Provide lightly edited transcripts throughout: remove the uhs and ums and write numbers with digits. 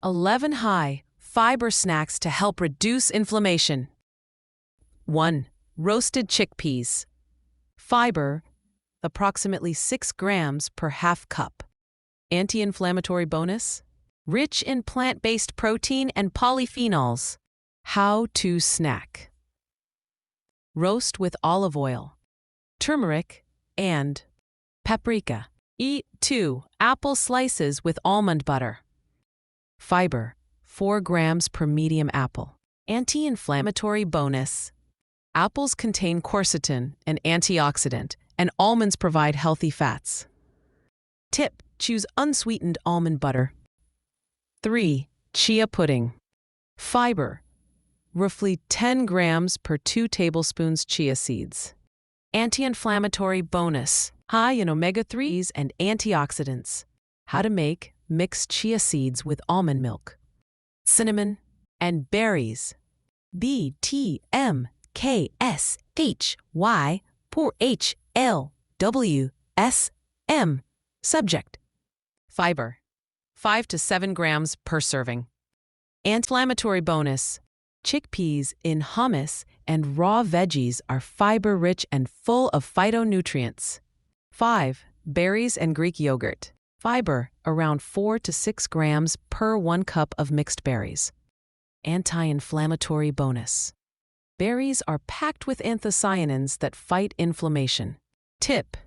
11 high fiber snacks to help reduce inflammation. 1. Roasted chickpeas. Fiber, approximately 6 grams per half cup. Anti-inflammatory bonus, rich in plant-based protein and polyphenols. How to snack. Roast with olive oil, turmeric, and paprika. Eat 2 apple slices with almond butter. Fiber, 4 grams per medium apple. Anti-inflammatory bonus. Apples contain quercetin, an antioxidant, and almonds provide healthy fats. Tip: choose unsweetened almond butter. 3. Chia pudding. Fiber, roughly 10 grams per 2 tablespoons chia seeds. Anti-inflammatory bonus, high in omega-3s and antioxidants. How to make: mix chia seeds with almond milk, cinnamon, and berries. BTMKSHY pour HLWSM. Subject: fiber, 5 to 7 grams per serving. Anti-inflammatory bonus, chickpeas in hummus and raw veggies are fiber-rich and full of phytonutrients. 5. Berries and Greek yogurt. Fiber, around 4 to 6 grams per 1 cup of mixed berries. Anti-inflammatory bonus. Berries are packed with anthocyanins that fight inflammation. Tip: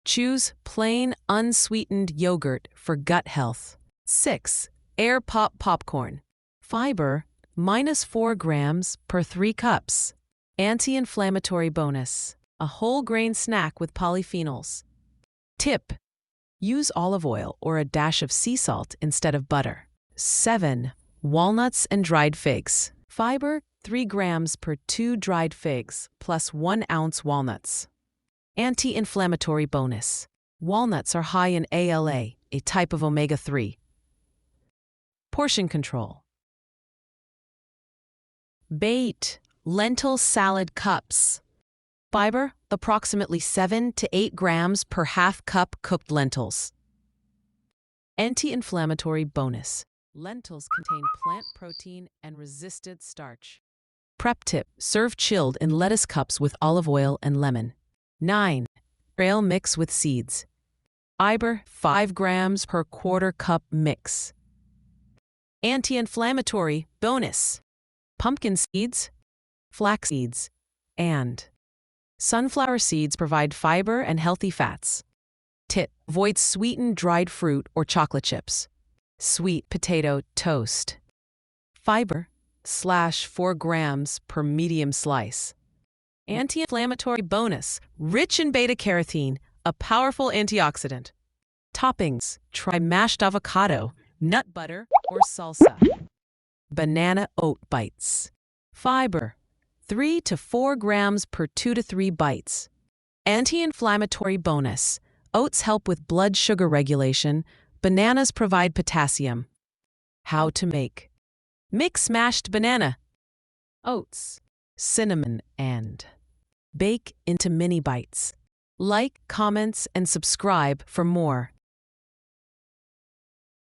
choose plain, unsweetened yogurt for gut health. 6. Air Pop popcorn. Fiber, -4 grams per 3 cups. Anti-inflammatory bonus, a whole grain snack with polyphenols. Tip: use olive oil or a dash of sea salt instead of butter. 7. Walnuts and dried figs. Fiber, 3 grams per 2 dried figs plus 1 ounce walnuts. Anti-inflammatory bonus. Walnuts are high in ALA, a type of omega-3. Portion control. Bait, lentil salad cups. Fiber, approximately 7 to 8 grams per half cup cooked lentils. Anti-inflammatory bonus. Lentils contain plant protein and resistant starch. Prep tip: serve chilled in lettuce cups with olive oil and lemon. 9. Trail mix with seeds. Fiber, 5 grams per quarter cup mix. Anti-inflammatory bonus. Pumpkin seeds, flax seeds, and sunflower seeds provide fiber and healthy fats. Tip: avoid sweetened dried fruit or chocolate chips. Sweet potato toast. Fiber, /4 grams per medium slice. Anti-inflammatory bonus, rich in beta-carotene, a powerful antioxidant. Toppings: try mashed avocado, nut butter, or salsa. Banana oat bites. Fiber, 3 to 4 grams per 2 to 3 bites. Anti-inflammatory bonus, oats help with blood sugar regulation. Bananas provide potassium. How to make: mix mashed banana, oats, cinnamon, and bake into mini bites. Like, comments, and subscribe for more.